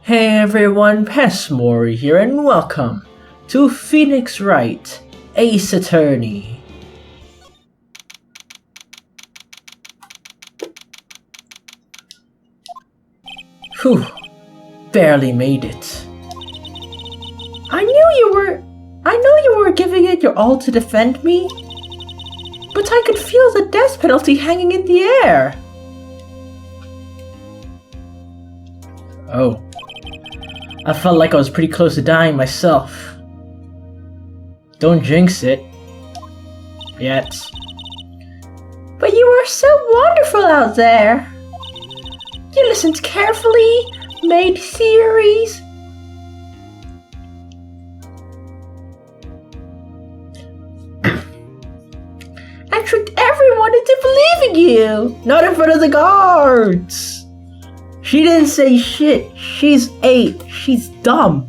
Hey everyone, Passmore here and welcome to Phoenix Wright Ace Attorney. Whew, barely made it. I know you were giving it your all to defend me, but I could feel the death penalty hanging in the air. Oh. I felt like I was pretty close to dying myself. Don't jinx it. Yet. But you were so wonderful out there. You listened carefully, made theories. And tricked everyone into believing you. Not in front of the guards. She didn't say shit. She's 8. She's dumb.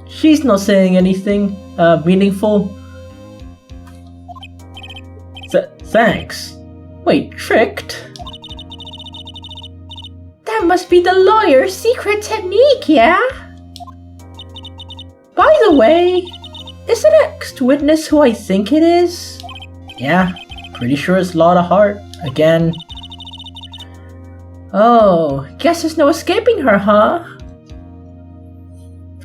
She's not saying anything meaningful. Thanks. Wait, tricked? That must be the lawyer's secret technique, yeah? By the way, is the next witness who I think it is? Yeah, pretty sure it's Lotta Hart again. Oh, guess there's no escaping her, huh?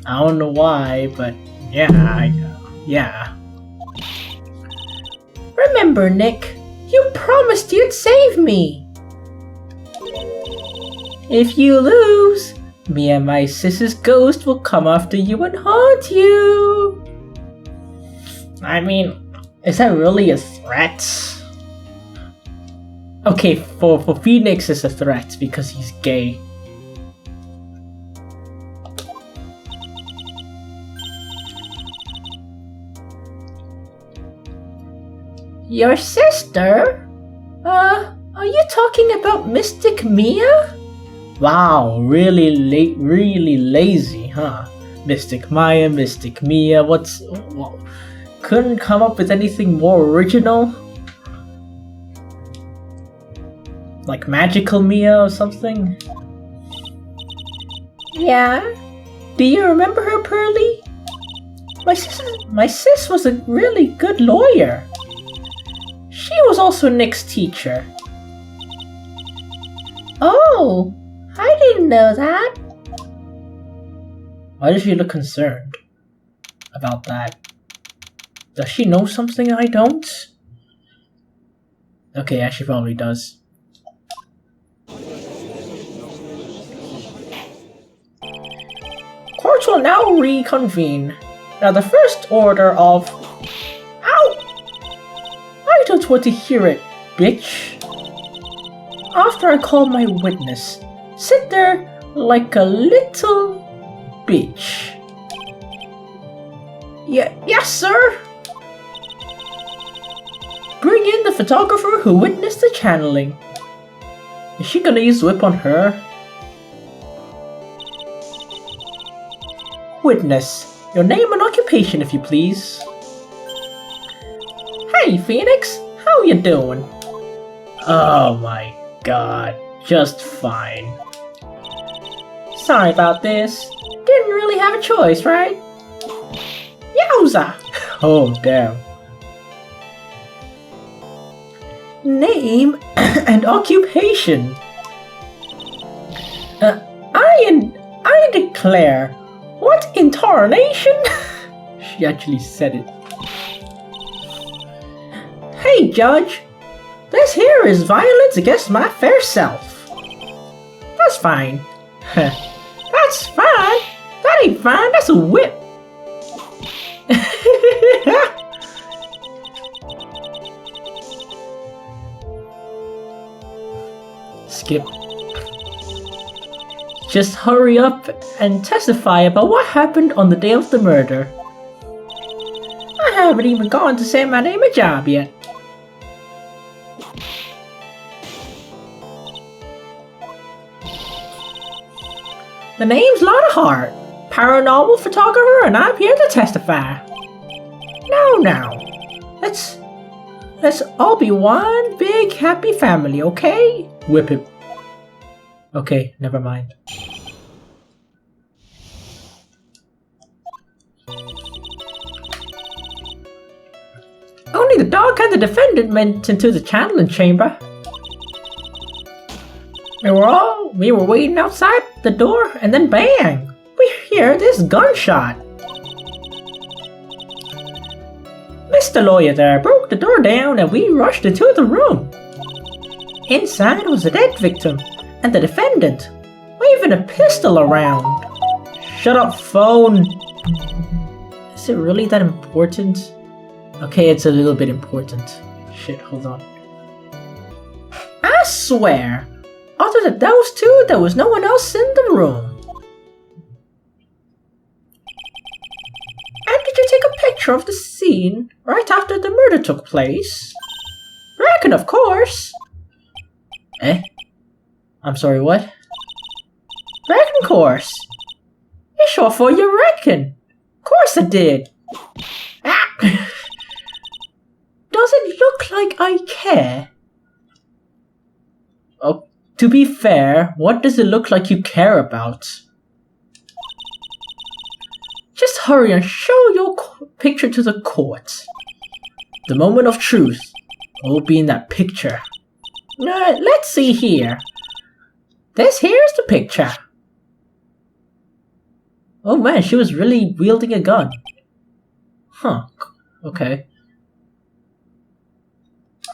I don't know why, but yeah. Remember, Nick, you promised you'd save me. If you lose, me and my sis's ghost will come after you and haunt you. I mean, is that really a threat? Okay, for Phoenix it's a threat because he's gay. Your sister? Are you talking about Mystic Mia? Wow, really lazy, huh? Mystic Maya, Mystic Mia, couldn't come up with anything more original? Like Magical Mia or something? Yeah? Do you remember her, Pearly? My sis was a really good lawyer. She was also Nick's teacher. Oh, I didn't know that. Why does she look concerned about that? Does she know something I don't? Okay, yeah, she probably does. Courts will now reconvene. Now the first order of... Ow! I don't want to hear it, bitch. After I call my witness, sit there like a little bitch. Yes, sir! Bring in the photographer who witnessed the channeling. Is she gonna use whip on her? Witness, your name and occupation if you please. Hey Phoenix, how you doing? Oh my god, just fine. Sorry about this. Didn't really have a choice, right? Yowza! Oh damn. Name and occupation. I declare. What in tarnation? She actually said it. Hey, Judge. This here is violence against my fair self. That's fine. That's fine. That ain't fine. That's a whip. Skip. Just hurry up and testify about what happened on the day of the murder. I haven't even gone to say my name a job yet. The name's Lotta Hart, paranormal photographer, and I'm here to testify. Now, let's all be one big happy family, okay? Whip it. Okay, never mind. can the defendant went into the channeling chamber? We were waiting outside the door, and then bang! We hear this gunshot. Mr. Lawyer there broke the door down and we rushed into the room. Inside was a dead victim, and the defendant, waving a pistol around. Shut up, phone! Is it really that important? Okay, it's a little bit important. Shit, hold on. I swear, other than those two, there was no one else in the room. And did you take a picture of the scene right after the murder took place? Reckon, of course. Eh? I'm sorry, what? Reckon course. You sure for you reckon? Course I did. Ah. Does it look like I care? Oh, to be fair, what does it look like you care about? Just hurry and show your picture to the court. The moment of truth will be in that picture. Let's see here. This here's the picture. Oh man, she was really wielding a gun. Huh. Okay.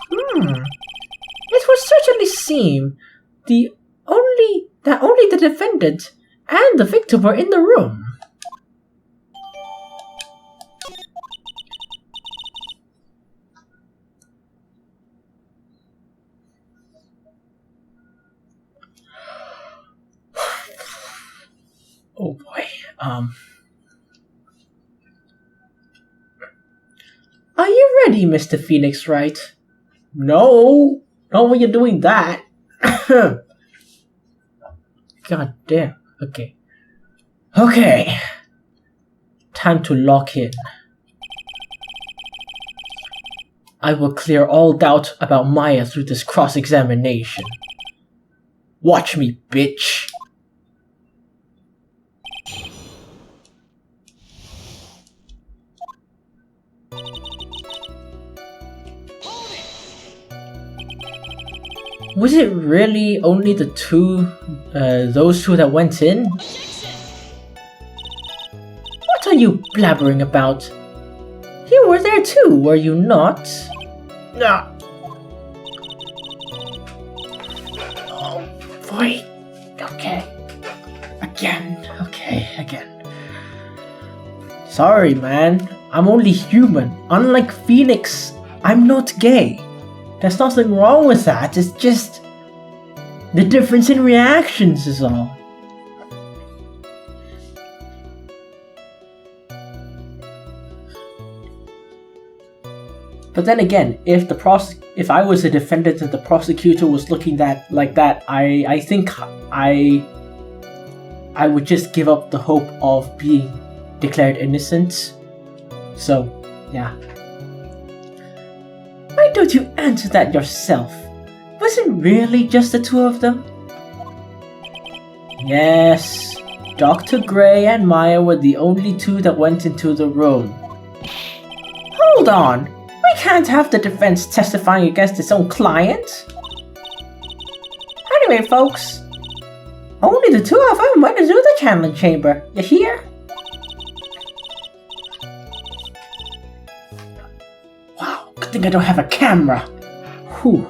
It would certainly seem that only the defendant and the victim were in the room. Oh boy. Are you ready, Mr. Phoenix Wright? No! Not when you're doing that! God damn. Okay. Okay. Time to lock in. I will clear all doubt about Maya through this cross-examination. Watch me, bitch! Was it really only the those two that went in? What are you blabbering about? You were there too, were you not? No. Oh boy. Okay. Again. Sorry, man. I'm only human. Unlike Phoenix, I'm not gay. There's nothing wrong with that, it's just the difference in reactions is all. But then again, if I was a defendant and the prosecutor was looking like that, I think I would just give up the hope of being declared innocent. So, yeah. Why don't you answer that yourself? Was it really just the two of them? Yes, Dr. Gray and Maya were the only two that went into the room. Hold on, we can't have the defense testifying against its own client. Anyway, folks, only the two of them went into the channeling chamber, you hear? I think I don't have a camera. Whew.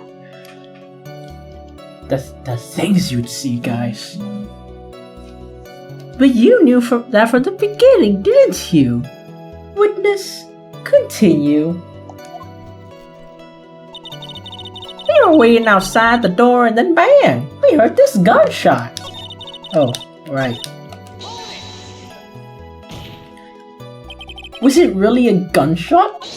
The things you'd see, guys. But you knew that from the beginning, didn't you? Witness, continue. We were waiting outside the door and then bang! We heard this gunshot. Oh, right. Was it really a gunshot?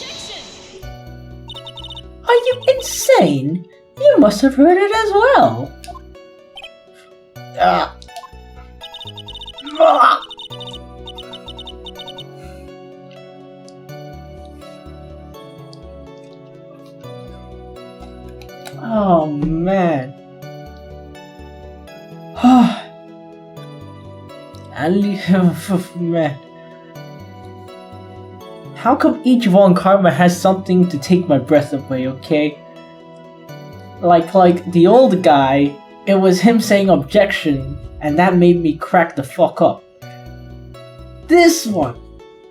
Are you insane? You must have heard it as well. Oh man. Man. How come each Von Karma has something to take my breath away, okay? Like the old guy, it was him saying objection, and that made me crack the fuck up. This one!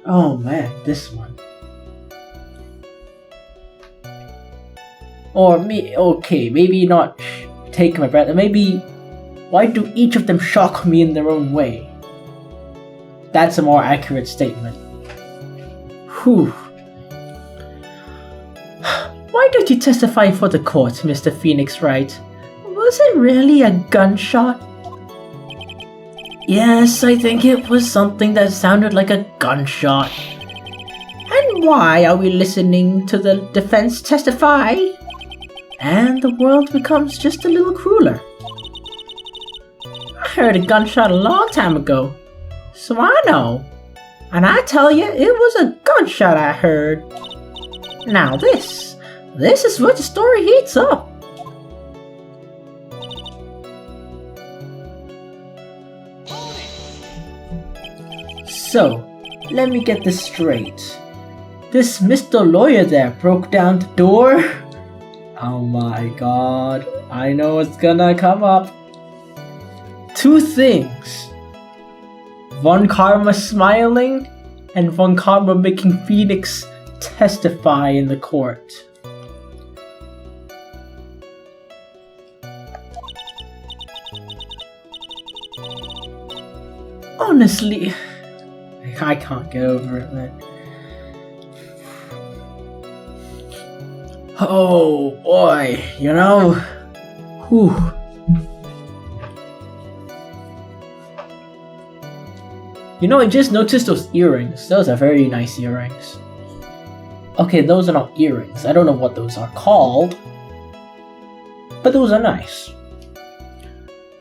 Oh man, this one. Or okay, maybe not take my breath, maybe why do each of them shock me in their own way? That's a more accurate statement. Whew. Why don't you testify for the court, Mr. Phoenix Wright? Was it really a gunshot? Yes, I think it was something that sounded like a gunshot. And why are we listening to the defense testify? And the world becomes just a little crueler. I heard a gunshot a long time ago, so I know. And I tell you, it was a gunshot I heard. Now this is where the story heats up. So, let me get this straight. This Mr. Lawyer there broke down the door? Oh my god, I know it's gonna come up. Two things. Von Karma smiling, and Von Karma making Phoenix testify in the court. Honestly, I can't get over it, man. Oh boy, you know? Whew. You know, I just noticed those earrings. Those are very nice earrings. Okay, those are not earrings. I don't know what those are called. But those are nice.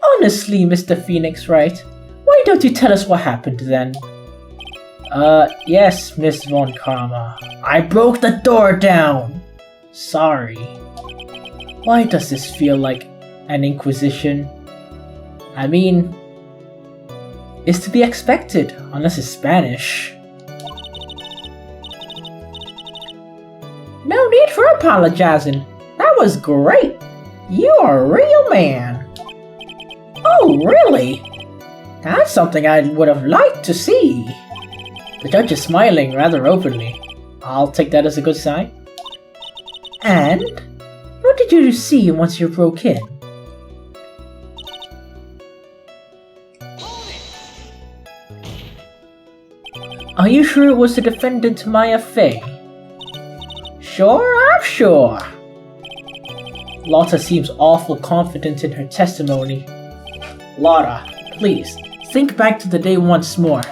Honestly, Mr. Phoenix Wright, why don't you tell us what happened then? Yes, Miss Von Karma. I broke the door down! Sorry. Why does this feel like an inquisition? I mean, it's to be expected, unless it's Spanish. No need for apologizing. That was great. You are a real man. Oh, really? That's something I would have liked to see. The judge is smiling rather openly. I'll take that as a good sign. And what did you see once you broke in? Are you sure it was the defendant Maya Fey? Sure, I'm sure. Lotta seems awful confident in her testimony. Lotta, please, think back to the day once more.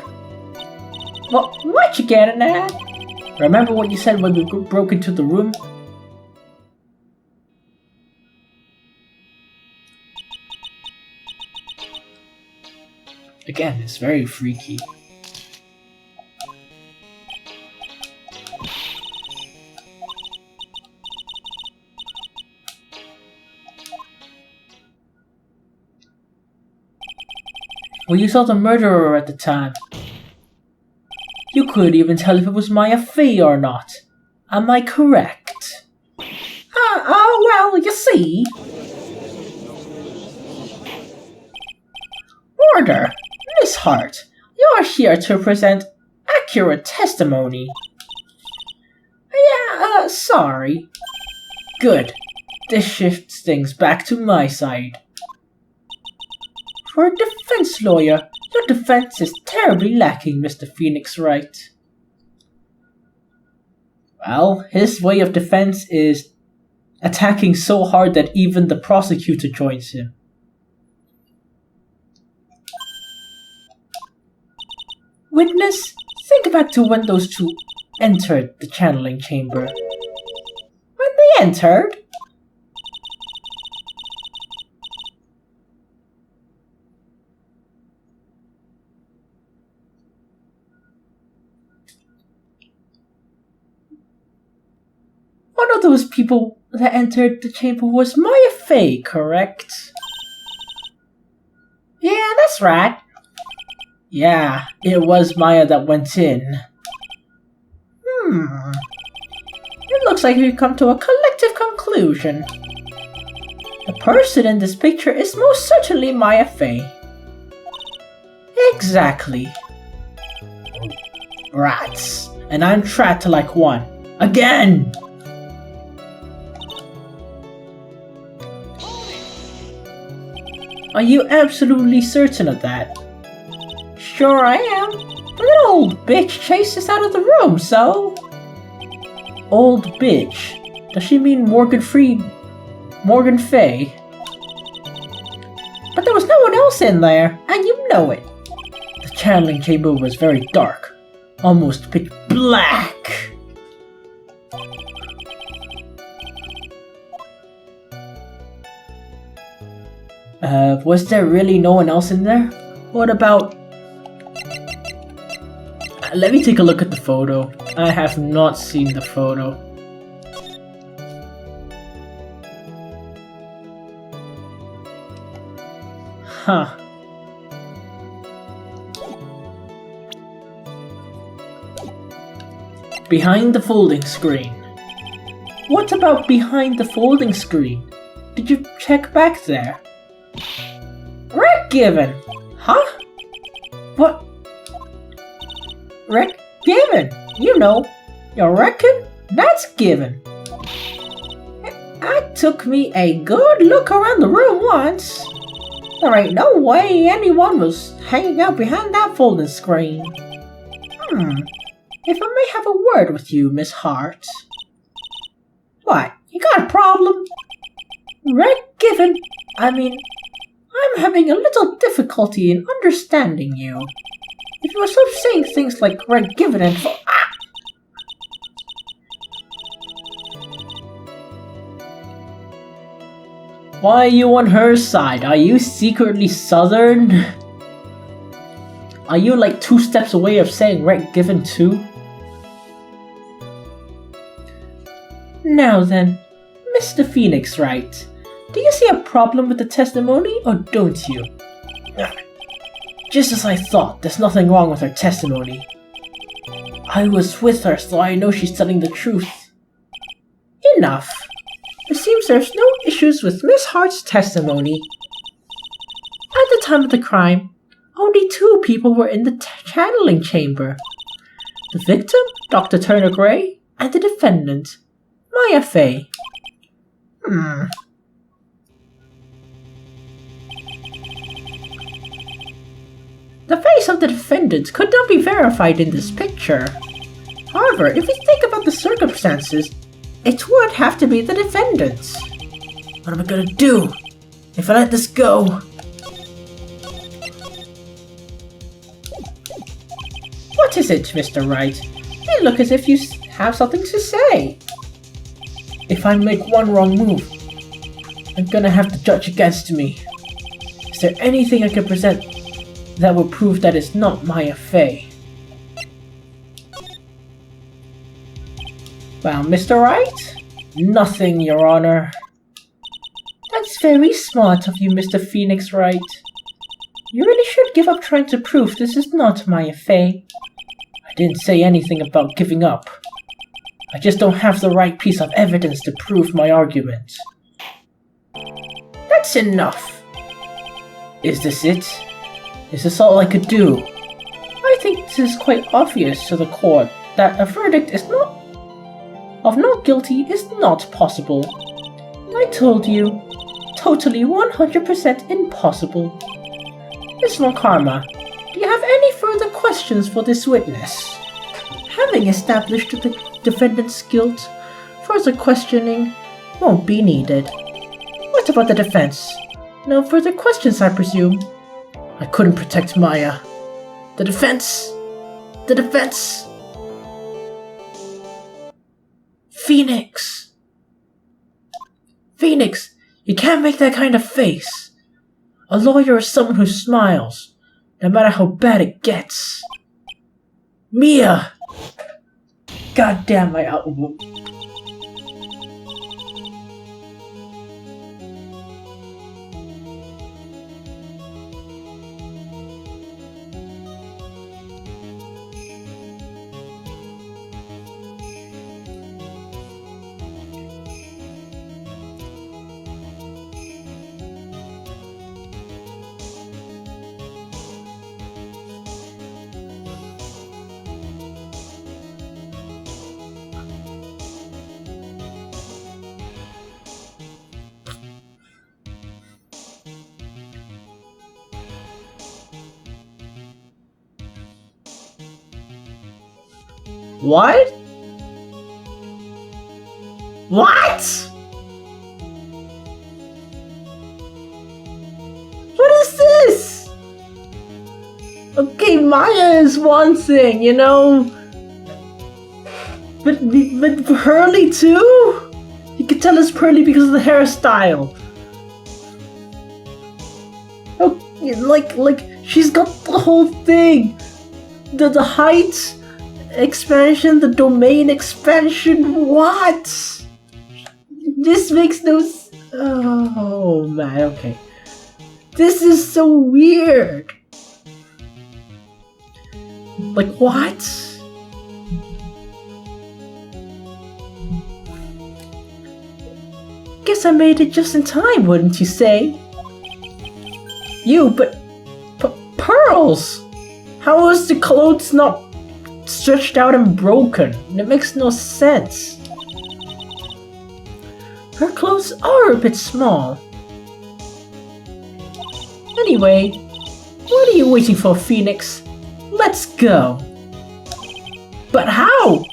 What you getting at? Remember what you said when we broke into the room? Again, it's very freaky. Well, you saw the murderer at the time. You couldn't even tell if it was Maya Fey or not. Am I correct? Well, you see. Order! Miss Hart, you're here to present accurate testimony. Yeah, sorry. Good. This shifts things back to my side. For a defense lawyer, your defense is terribly lacking, Mr. Phoenix Wright. Well, his way of defense is attacking so hard that even the prosecutor joins him. Witness, think back to when those two entered the channeling chamber. When they entered? One of those people that entered the chamber was Maya Fey, correct? Yeah, that's right. Yeah, it was Maya that went in. It looks like we've come to a collective conclusion. The person in this picture is most certainly Maya Fey. Exactly. Rats. And I'm trapped like one. Again! Are you absolutely certain of that? Sure I am. But that old bitch chased us out of the room, so... Old bitch? Does she mean Morgan Fey? But there was no one else in there, and you know it. The channeling chamber was very dark. Almost pitch black. Was there really no one else in there? What about... Let me take a look at the photo. I have not seen the photo. Huh. Behind the folding screen. What about behind the folding screen? Did you check back there? Rick Given! Huh? What? Rick Given! You know, you reckon? That's given. It took me a good look around the room once. There ain't no way anyone was hanging out behind that folding screen. If I may have a word with you, Miss Hart. What? You got a problem? Rick Given, I'm having a little difficulty in understanding you. If you were stop saying things like Rick Given and Why are you on her side? Are you secretly Southern? Are you like 2 steps away of saying Rick Given too? Now then, Mr. Phoenix Wright, do you see a problem with the testimony or don't you? Just as I thought, there's nothing wrong with her testimony. I was with her, so I know she's telling the truth. Enough. It seems there's no issues with Miss Hart's testimony. At the time of the crime, only 2 people were in the channeling chamber. The victim, Dr. Turner Gray, and the defendant, Maya Fey. The face of the defendant could not be verified in this picture. However, if we think about the circumstances, it would have to be the defendant. What am I gonna do if I let this go? What is it, Mr. Wright? You look as if you have something to say. If I make one wrong move, I'm gonna have the judge against me. Is there anything I can present that will prove that it's not Maya Fey? Well, Mr. Wright? Nothing, Your Honor. That's very smart of you, Mr. Phoenix Wright. You really should give up trying to prove this is not Maya Fey. I didn't say anything about giving up. I just don't have the right piece of evidence to prove my argument. That's enough. Is this it? Is this all I could do? I think this is quite obvious to the court that a verdict of not guilty is not possible. I told you, totally 100% impossible. Miss Karma, do you have any further questions for this witness? Having established the defendant's guilt, further questioning won't be needed. What about the defense? No further questions, I presume? I couldn't protect Maya. The defense! The defense! Phoenix! Phoenix, you can't make that kind of face. A lawyer is someone who smiles, no matter how bad it gets. Mia! God damn my album. What? What? What is this? Okay, Maya is one thing, you know. But Pearly too? You can tell it's Pearly because of the hairstyle. Oh, like she's got the whole thing. The height expansion, the domain expansion. What? This makes no sense. Oh man, okay. This is so weird. Like what? Guess I made it just in time, wouldn't you say? But pearls! How is the clothes not stretched out and broken? It makes no sense. Her clothes are a bit small. Anyway, what are you waiting for, Phoenix? Let's go. But how?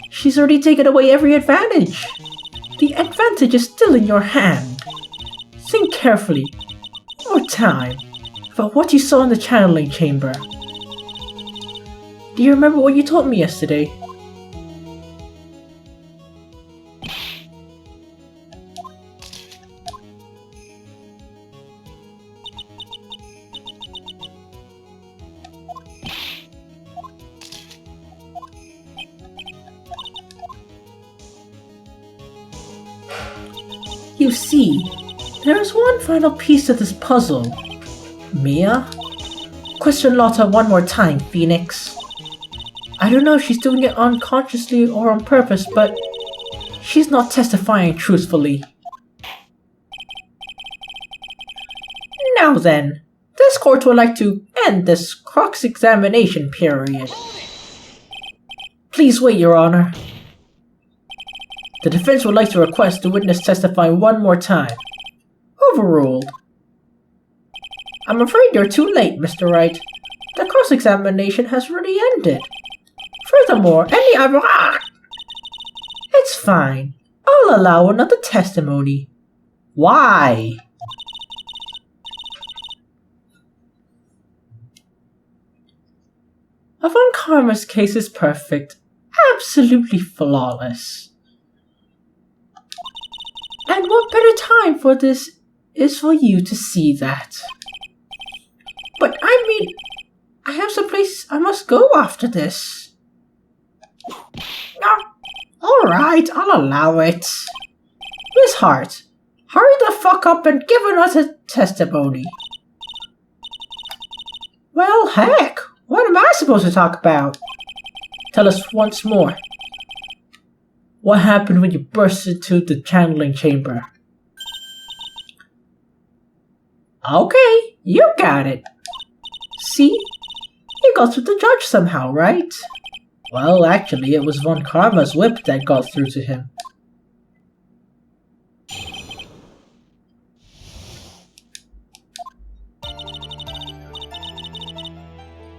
She's already taken away every advantage. The advantage is still in your hand. Think carefully, more time, about what you saw in the channeling chamber. Do you remember what you told me yesterday? You see, there is one final piece to this puzzle. Mia? Question Lotta one more time, Phoenix. I don't know if she's doing it unconsciously or on purpose, but she's not testifying truthfully. Now then, this court would like to end this cross-examination period. Please wait, Your Honor. The defense would like to request the witness testify one more time. Overruled. I'm afraid you're too late, Mr. Wright. The cross-examination has already ended. Furthermore, any other... It's fine. I'll allow another testimony. Why? Von Karma's case is perfect. Absolutely flawless. And what better time for this is for you to see that. But I mean, I have some place I must go after this. Alright, I'll allow it. Miss Hart, hurry the fuck up and give another testimony. Well, heck, what am I supposed to talk about? Tell us once more. What happened when you burst into the channeling chamber? Okay, you got it. See? You got through the judge somehow, right? Well, actually, it was Von Karma's whip that got through to him.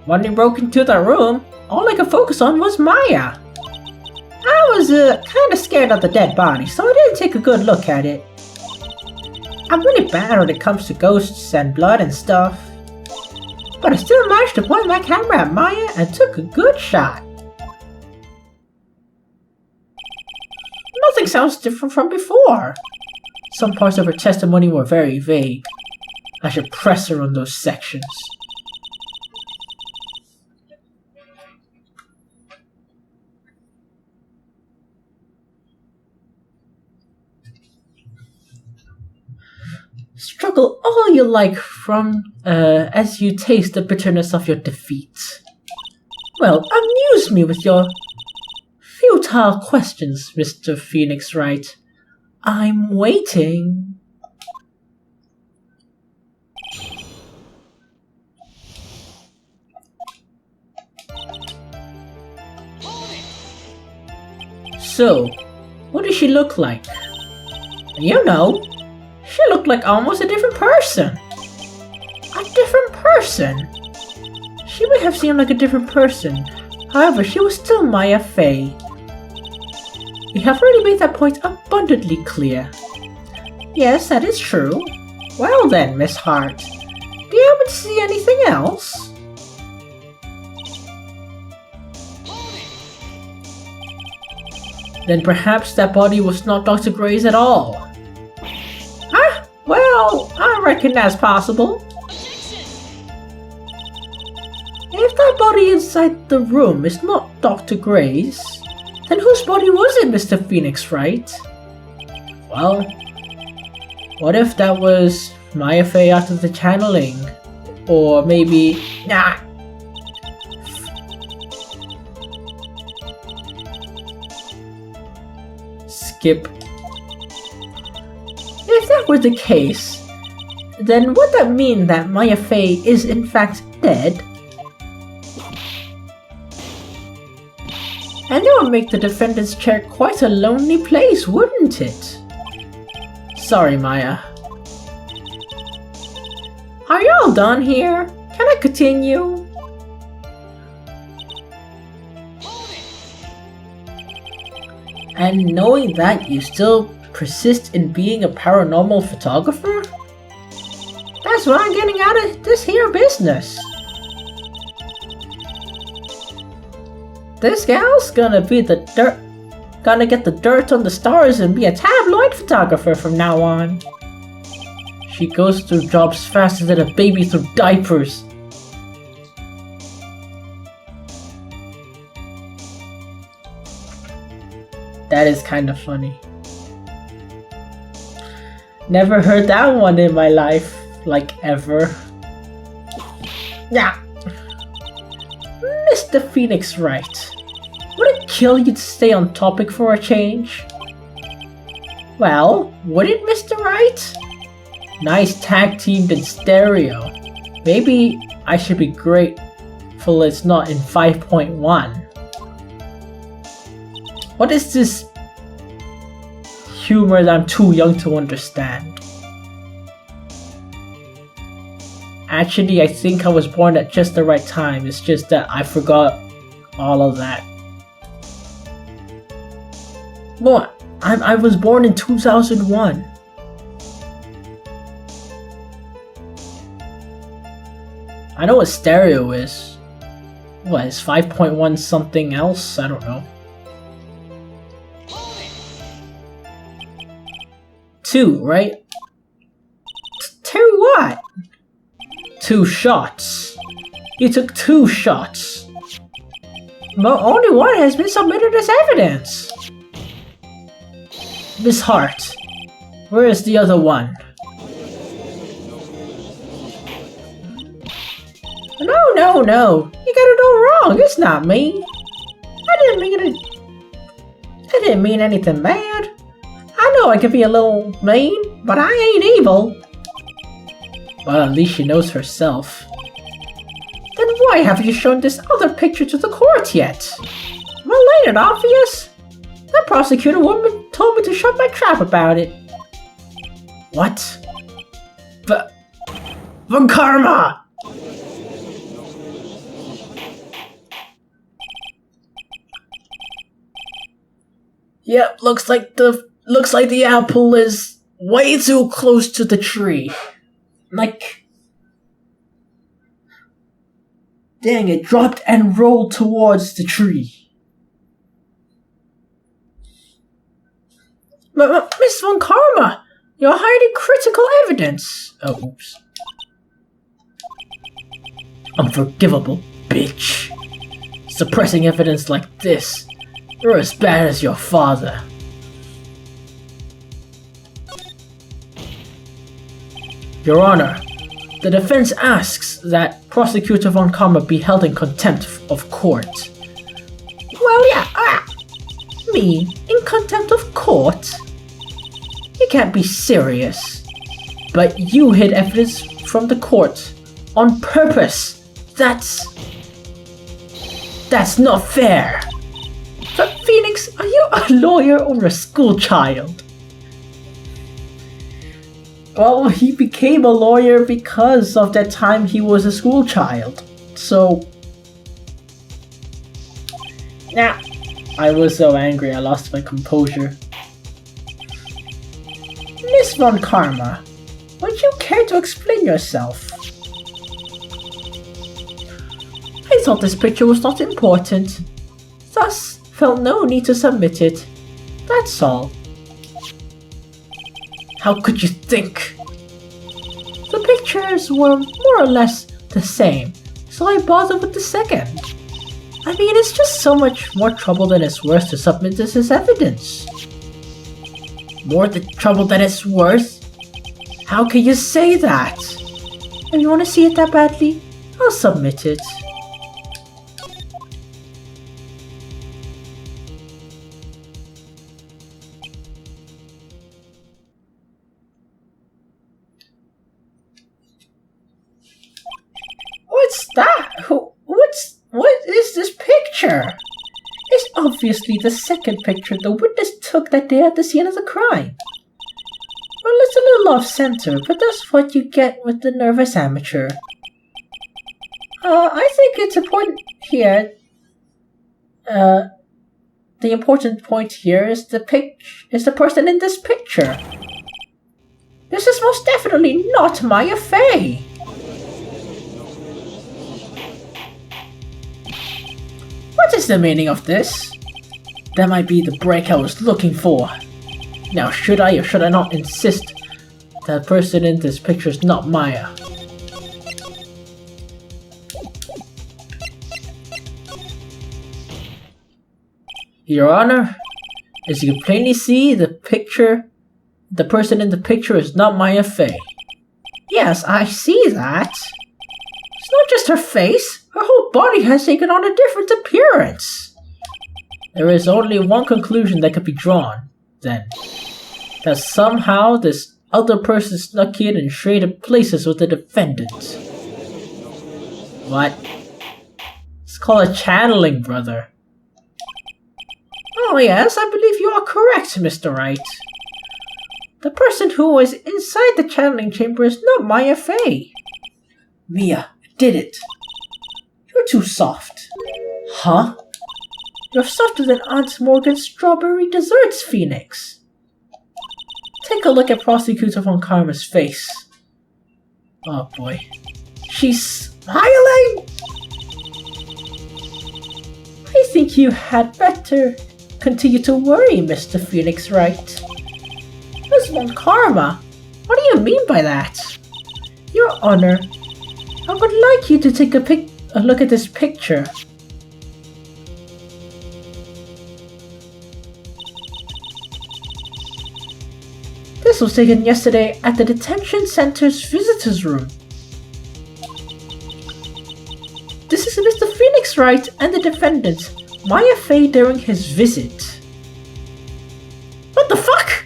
When he broke into the room, all I could focus on was Maya. I was kinda scared of the dead body, so I didn't take a good look at it. I'm really bad when it comes to ghosts and blood and stuff. But I still managed to point my camera at Maya and took a good shot. Nothing sounds different from before. Some parts of her testimony were very vague. I should press her on those sections. Struggle all you like from as you taste the bitterness of your defeat. Well, amuse me with your futile questions, Mr. Phoenix Wright. I'm waiting. So, what does she look like? You know. She looked like almost a different person. A different person? She may have seemed like a different person. However, she was still Maya Fey. We have already made that point abundantly clear. Yes, that is true. Well then, Miss Hart, do you happen to see anything else? Then perhaps that body was not Dr. Gray's at all. Huh? Well, I reckon that's possible. If that body inside the room is not Dr. Gray's, then whose body was it, Mr. Phoenix Wright? Well, what if that was Maya Fey after the channeling? Or maybe... Nah! Skip. If that were the case, then would that mean that Maya Fey is in fact dead? And that would make the defendant's chair quite a lonely place, wouldn't it? Sorry, Maya. Are you all done here? Can I continue? And knowing that, you still persist in being a paranormal photographer? That's what I'm getting out of this here business. This gal's gonna get the dirt on the stars and be a tabloid photographer from now on. She goes through jobs faster than a baby through diapers. That is kind of funny. Never heard that one in my life, like ever. Yeah. Mr. Phoenix Wright, would it kill you to stay on topic for a change? Well, would it, Mr. Wright? Nice tag teamed in stereo. Maybe I should be grateful it's not in 5.1. What is this humor that I'm too young to understand? Actually, I think I was born at just the right time. It's just that I forgot all of that. Well, I was born in 2001. I know what stereo is. What, is 5.1 something else? I don't know. 2, right? 2 what? 2 shots. You took 2 shots. Only one has been submitted as evidence. Miss Hart, where is the other one? No. You got it all wrong. It's not me. I didn't mean anything bad. I know I can be a little mean, but I ain't evil. Well, at least she knows herself. Then why haven't you shown this other picture to the court yet? Well, ain't it obvious? The prosecutor woman told me to shut my trap about it. What? Von Karma! Yep, looks like the apple is way too close to the tree. Like, dang, it dropped and rolled towards the tree. Miss Von Karma, you're hiding critical evidence. Oh, oops. Unforgivable, bitch. Suppressing evidence like this. You're as bad as your father. Your Honor, the defense asks that Prosecutor Von Karma be held in contempt of court. Well, yeah, me? In contempt of court? You can't be serious. But you hid evidence from the court on purpose. That's not fair. But Phoenix, are you a lawyer or a school child? Well, he became a lawyer because of that time he was a school child. So, Nah. I was so angry I lost my composure. Miss Von Karma, would you care to explain yourself? I thought this picture was not important, thus felt no need to submit it. That's all. How could you think? The pictures were more or less the same, so I bothered with the second. I mean, it's just so much more trouble than it's worth to submit this as evidence. More trouble than it's worth? How can you say that? If you want to see it that badly, I'll submit it. What's that? What is this picture? It's obviously the second picture the witness took that day at the scene of the crime. Well, it's a little off-center, but that's what you get with the nervous amateur. I think it's important here. The important point here is the person in this picture. This is most definitely not Maya Fey. What is the meaning of this? That might be the break I was looking for. Now, should I or should I not insist that the person in this picture is not Maya? Your Honor, as you can plainly see, the person in the picture is not Maya Fey. Yes, I see that. It's not just her face. Her whole body has taken on a different appearance. There is only one conclusion that could be drawn, then. That somehow this other person snuck in and traded places with the defendant. What? It's called a channeling, brother. Oh yes, I believe you are correct, Mr. Wright. The person who was inside the channeling chamber is not Maya Fey. Mia, did it. You're too soft. Huh? You're softer than Aunt Morgan's strawberry desserts, Phoenix. Take a look at Prosecutor Von Karma's face. Oh boy. She's smiling? I think you had better continue to worry, Mr. Phoenix Wright. Miss Von Karma, what do you mean by that? Your Honor, I would like you to take a look at this picture. This was taken yesterday at the detention center's visitors room. This is Mr. Phoenix Wright and the defendant, Maya Fey, during his visit. What the fuck?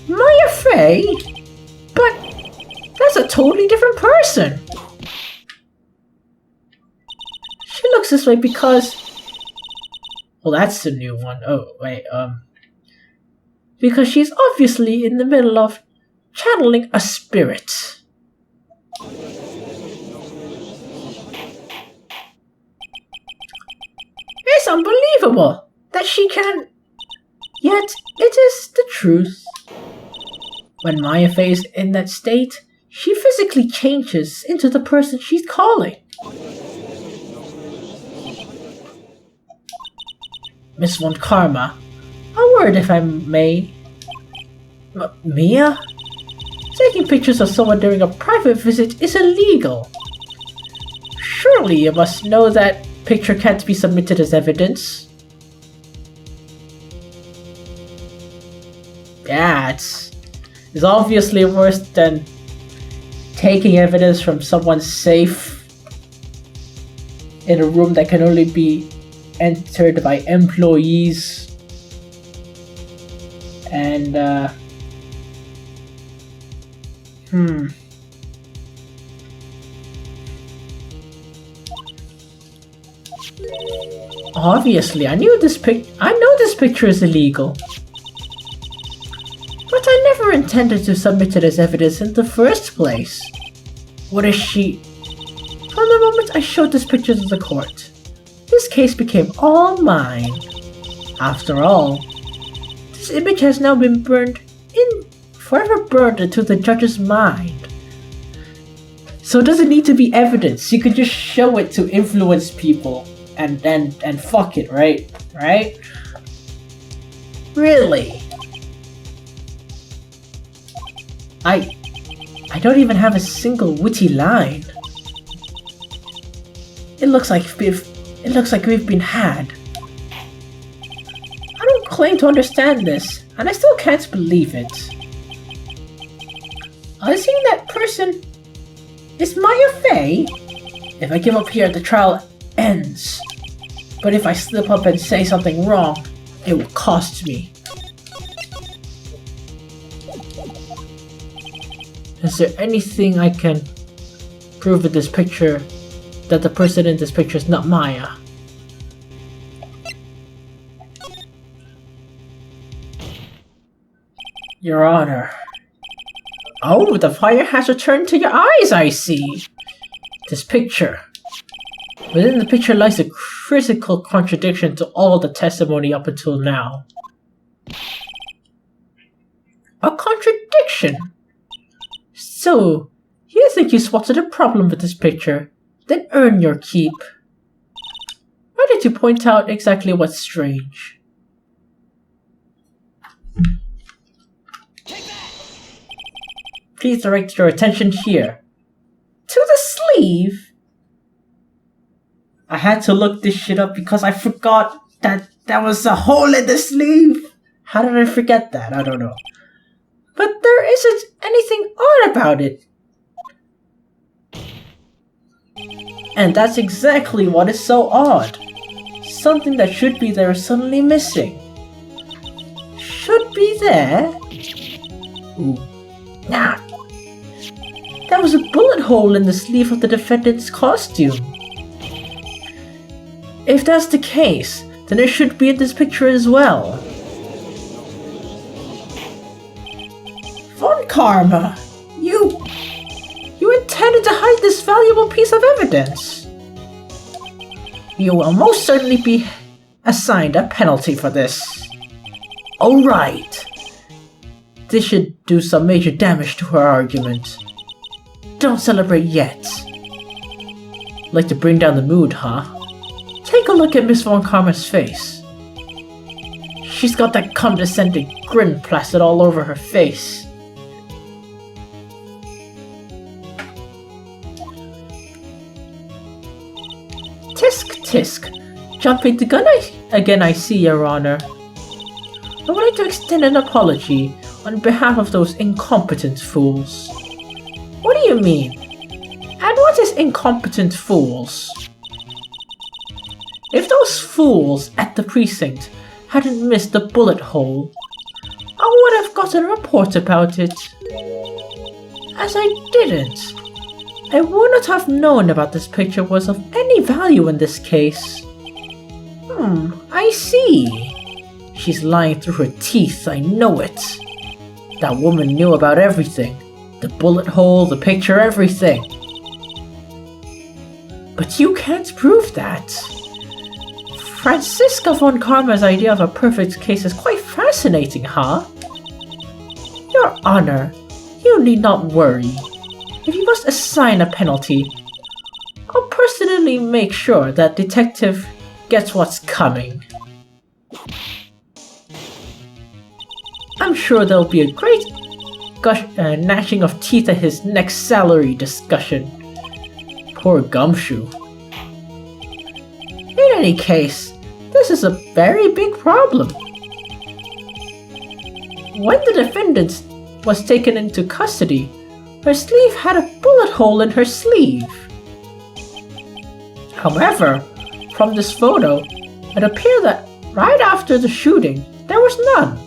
Maya Fey? But that's a totally different person. She looks this way because... Well, that's the new one. Oh, wait, because she's obviously in the middle of channeling a spirit. It's unbelievable that she can... Yet, it is the truth. When Maya Fey is in that state, she physically changes into the person she's calling. Miss Von Karma, a word if I may. Mia? Taking pictures of someone during a private visit is illegal. Surely you must know that picture can't be submitted as evidence. Yeah, it's obviously worse than taking evidence from someone's safe in a room that can only be entered by employees. And, Obviously, I know this picture is illegal. But I never intended to submit it as evidence in the first place. What is she? From the moment I showed this picture to the court, this case became all mine. After all, this image has now been forever burned into the judge's mind. So it doesn't need to be evidence. You could just show it to influence people and fuck it, right? Right? Really? I don't even have a single witty line. It looks like we've been had. I don't claim to understand this, and I still can't believe it. I think that person is Maya Fey. If I give up here, the trial ends. But if I slip up and say something wrong, it will cost me. Is there anything I can prove with this picture that the person in this picture is not Maya? Your Honor. Oh, the fire has returned to your eyes, I see. This picture. Within the picture lies a critical contradiction to all the testimony up until now. A contradiction? So, you think you spotted a problem with this picture, then earn your keep. Why did you point out exactly what's strange? Please direct your attention here. To the sleeve? I had to look this shit up because I forgot that there was a hole in the sleeve. How did I forget that? I don't know. But there isn't anything odd about it. And that's exactly what is so odd. Something that should be there is suddenly missing. Should be there? Ooh. Nah. There was a bullet hole in the sleeve of the defendant's costume. If that's the case, then it should be in this picture as well. Von Karma, you intended to hide this valuable piece of evidence. You will most certainly be assigned a penalty for this. Alright. This should do some major damage to her argument. Don't celebrate yet. Like to bring down the mood, huh? Take a look at Miss Von Karma's face. She's got that condescending grin plastered all over her face. Tisk tisk. Jumping the gun again, I see, Your Honor. I would like to extend an apology on behalf of those incompetent fools. What do you mean? And what is incompetent fools? If those fools at the precinct hadn't missed the bullet hole, I would have gotten a report about it. As I didn't, I would not have known about this picture was of any value in this case. I see. She's lying through her teeth, I know it. That woman knew about everything. The bullet hole, the picture, everything. But you can't prove that. Franziska von Karma's idea of a perfect case is quite fascinating, huh? Your Honor, you need not worry. If you must assign a penalty, I'll personally make sure that detective gets what's coming. I'm sure there'll be a great gnashing of teeth at his next salary discussion. Poor Gumshoe. In any case, this is a very big problem. When the defendant was taken into custody, her sleeve had a bullet hole in her sleeve. However, from this photo, it appeared that right after the shooting, there was none.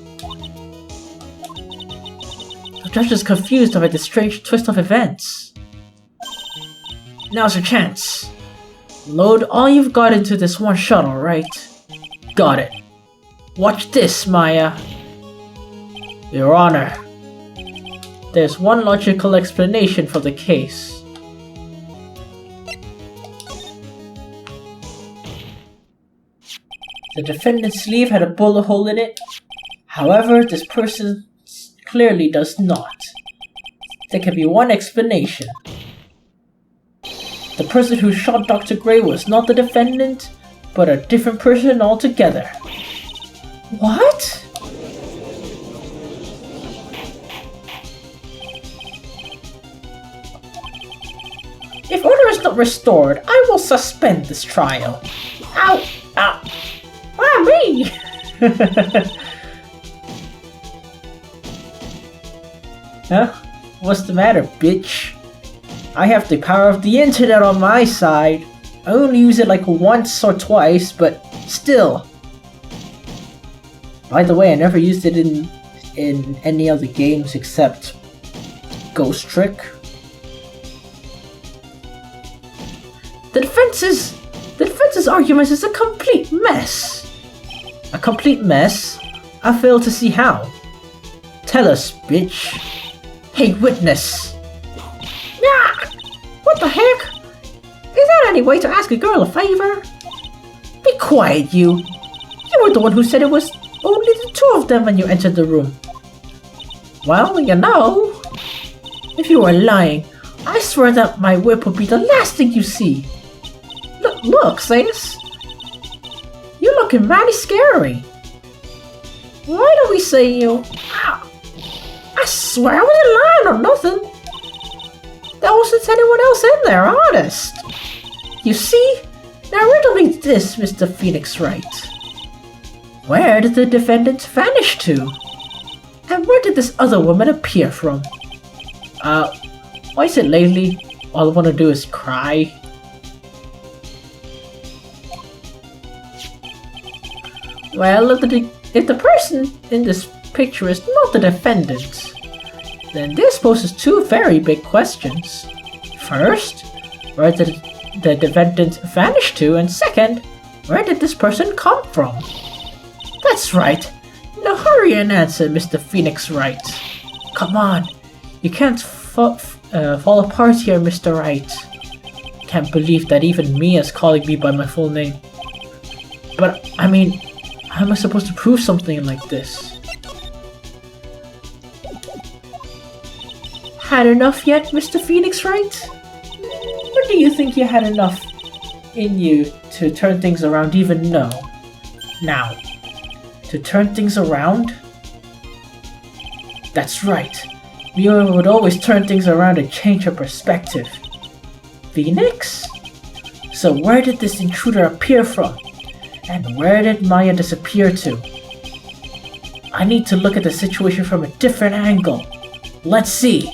The judge is confused about the strange twist of events. Now's your chance. Load all you've got into this one shot, alright? Got it. Watch this, Maya. Your Honor, there's one logical explanation for the case. The defendant's sleeve had a bullet hole in it. However, this person clearly does not. There can be one explanation. The person who shot Dr. Gray was not the defendant, but a different person altogether. What? If order is not restored, I will suspend this trial. Ow! Ow! Why me? Huh? What's the matter, bitch? I have the power of the internet on my side. I only use it like once or twice, but still. By the way, I never used it in any other games except Ghost Trick. The defense's argument is a complete mess. A complete mess? I fail to see how. Tell us, bitch. Hey, witness. Nah! What the heck? Is that any way to ask a girl a favor? Be quiet, you. You were the one who said it was only the two of them when you entered the room. Well, you know. If you were lying, I swear that my whip would be the last thing you see. Look, sis. You're looking mighty scary. Why do we say you? I swear I wasn't lying or nothing. There wasn't anyone else in there, honest. You see? Now riddle me this, Mr. Phoenix Wright. Where did the defendant vanish to? And where did this other woman appear from? Why is it lately all I want to do is cry? Well, if the person in this picture is not the defendant, then this poses two very big questions. First, where did the defendant vanish to? And second, where did this person come from? That's right. Now hurry and answer, Mr. Phoenix Wright. Come on. You can't fall apart here, Mr. Wright. Can't believe that even Mia is calling me by my full name. But, I mean, how am I supposed to prove something like this? Had enough yet, Mr. Phoenix Wright? Or do you think you had enough in you to turn things around even now? Now, to turn things around? That's right. Mia would always turn things around and change her perspective. Phoenix? So where did this intruder appear from? And where did Maya disappear to? I need to look at the situation from a different angle. Let's see.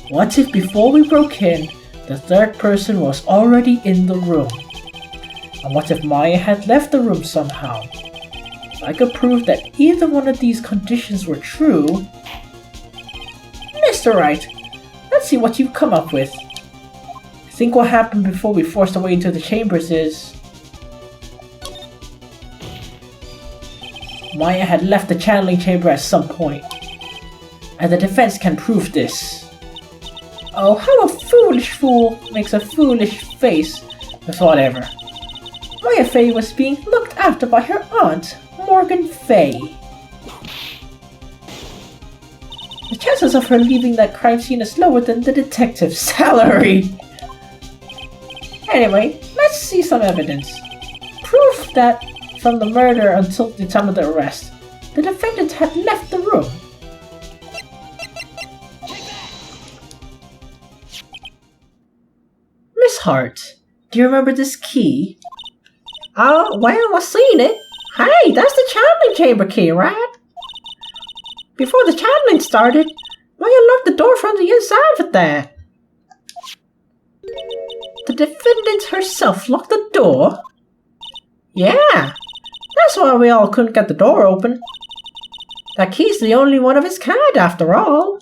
What if before we broke in, the third person was already in the room? And what if Maya had left the room somehow? If I could prove that either one of these conditions were true... Mr. Wright, let's see what you've come up with. I think what happened before we forced our way into the chambers is... Maya had left the channeling chamber at some point. And the defense can prove this. Oh, how a foolish fool makes a foolish face. But whatever. Maya Fey was being looked after by her aunt, Morgan Fey. The chances of her leaving that crime scene is lower than the detective's salary. Anyway, let's see some evidence. Proof that from the murder until the time of the arrest, the defendant had left the room. Miss Hart, do you remember this key? Oh, well, I've seen it. Hey, that's the channeling chamber key, right? Before the channeling started, Maya locked the door from the inside with that. The defendant herself locked the door? Yeah, that's why we all couldn't get the door open. That key's the only one of its kind, after all.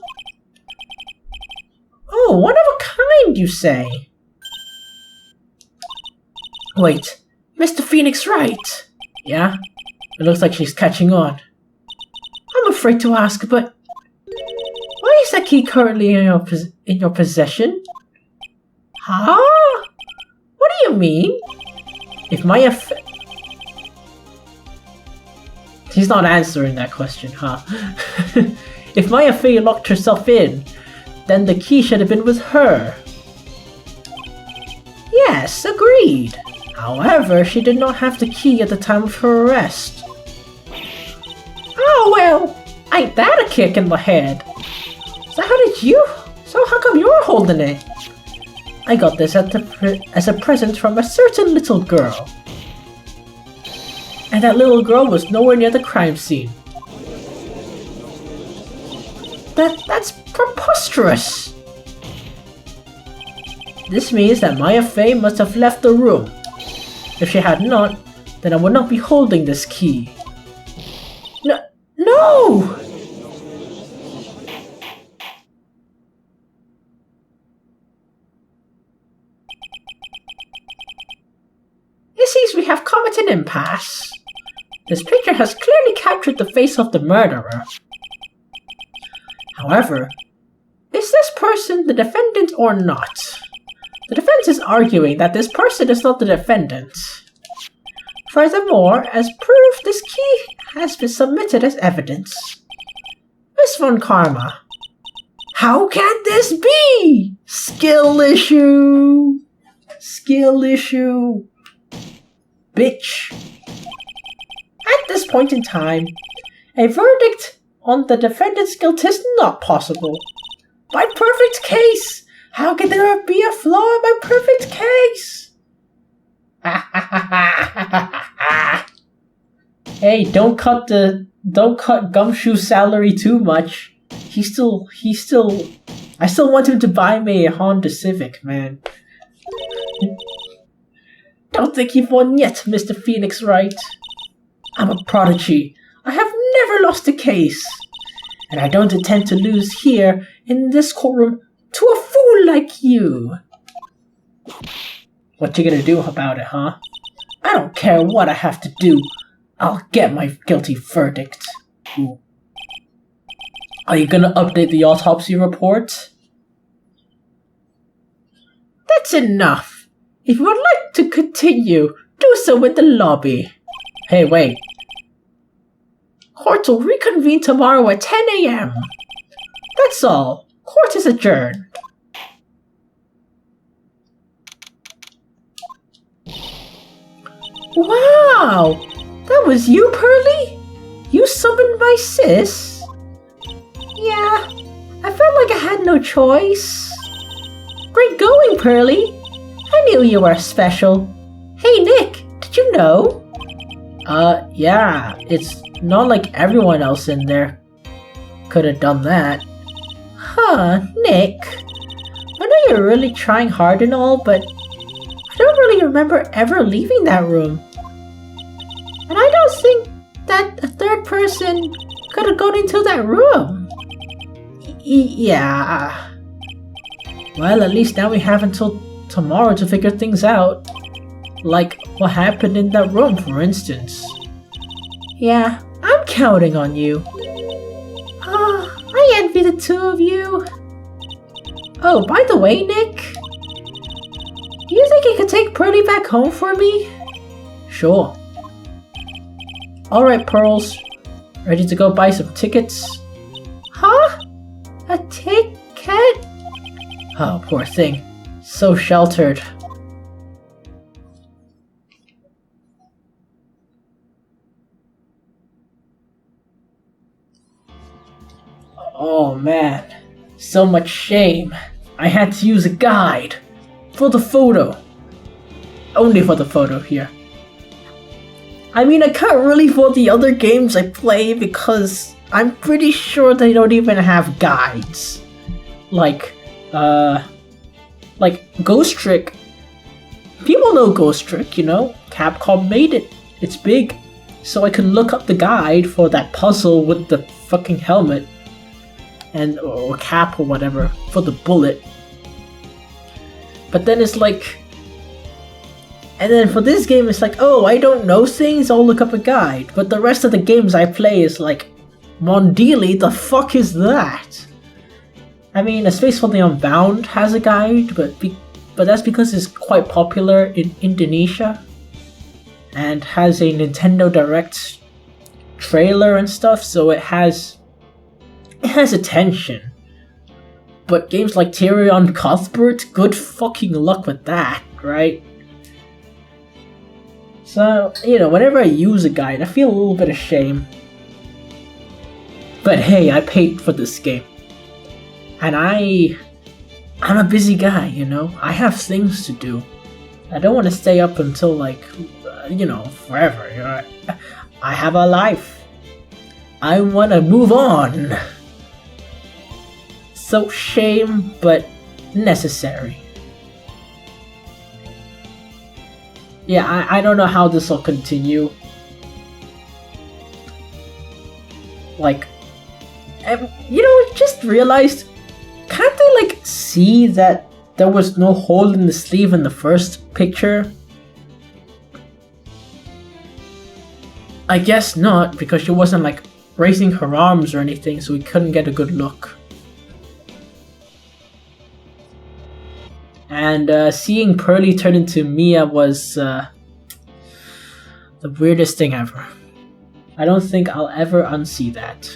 Oh, one of a kind, you say? Wait, Mr. Phoenix Wright? Yeah? It looks like she's catching on. I'm afraid to ask, but... why is that key currently in your possession? Huh? What do you mean? If Maya He's not answering that question, huh? If Maya Fey locked herself in, then the key should have been with her. Yes, agreed. However, she did not have the key at the time of her arrest. Oh well, ain't that a kick in the head? So how come you're holding it? I got this as a present from a certain little girl. And that little girl was nowhere near the crime scene. That's preposterous! This means that Maya Fey must have left the room. If she had not, then I would not be holding this key. No! It seems we have come at an impasse. This picture has clearly captured the face of the murderer. However, is this person the defendant or not? The defense is arguing that this person is not the defendant. Furthermore, as proof, this key has been submitted as evidence. Miss Von Karma, how can this be? Skill issue! Skill issue! Bitch! At this point in time, a verdict on the defendant's guilt is not possible. My perfect case! How can there be a flaw in my perfect case? Hey, don't cut Gumshoe's salary too much. I still want him to buy me a Honda Civic, man. Don't think you've won yet, Mr. Phoenix Wright. I'm a prodigy. I have never lost a case. And I don't intend to lose here in this courtroom to a fool like you. What you gonna do about it, huh? I don't care what I have to do. I'll get my guilty verdict. Ooh. Are you gonna update the autopsy report? That's enough. If you would like to continue, do so in the lobby. Hey, wait. Court will reconvene tomorrow at 10 a.m. That's all. Court is adjourned. Wow! That was you, Pearly? You summoned my sis? Yeah, I felt like I had no choice. Great going, Pearly. I knew you were special. Hey, Nick, did you know? Yeah, it's not like everyone else in there could have done that. Huh, Nick. I know you're really trying hard and all, but I don't really remember ever leaving that room. And I don't think that a third person could have gone into that room. Yeah. Well, at least now we have until tomorrow to figure things out. Like what happened in that room, for instance. Yeah, I'm counting on you. Oh, I envy the two of you. Oh, by the way, Nick, do you think you could take Pearly back home for me? Sure. Alright, Pearls. Ready to go buy some tickets? Huh? A ticket? Oh, poor thing. So sheltered. Oh man, so much shame. I had to use a guide. For the photo. Only for the photo here. I mean, I can't really for the other games I play because I'm pretty sure they don't even have guides. Like Ghost Trick. People know Ghost Trick, you know? Capcom made it. It's big. So I can look up the guide for that puzzle with the fucking helmet. Or cap or whatever for the bullet. But then it's like, and then for this game it's like, oh, I don't know things, I'll look up a guide. But the rest of the games I play is like, Mondili, the fuck is that? I mean, A Space for the Unbound has a guide, but that's because it's quite popular in Indonesia and has a Nintendo Direct trailer and stuff, so it has attention. But games like Tyrion Cuthbert, good fucking luck with that, right? So, you know, whenever I use a guide, I feel a little bit of shame. But hey, I paid for this game. And I'm a busy guy, you know? I have things to do. I don't want to stay up until, like, you know, forever. You know? I have a life. I want to move on. So shame, but necessary. Yeah, I don't know how this will continue. Like, you know, just realized, can't they, like, see that there was no hole in the sleeve in the first picture? I guess not, because she wasn't, like, raising her arms or anything, so we couldn't get a good look. And seeing Pearly turn into Mia was the weirdest thing ever. I don't think I'll ever unsee that.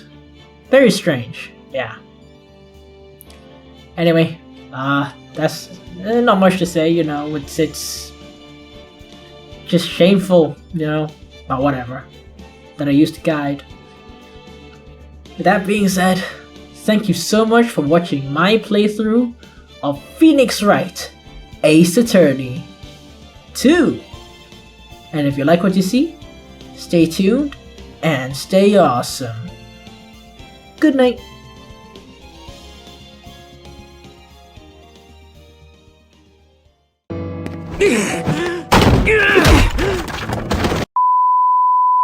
Very strange, yeah. Anyway, that's not much to say, you know, it's just shameful, you know, but whatever, that I used to guide. With that being said, thank you so much for watching my playthrough of Phoenix Wright Ace Attorney 2. And if you like what you see, stay tuned and stay awesome. Good night.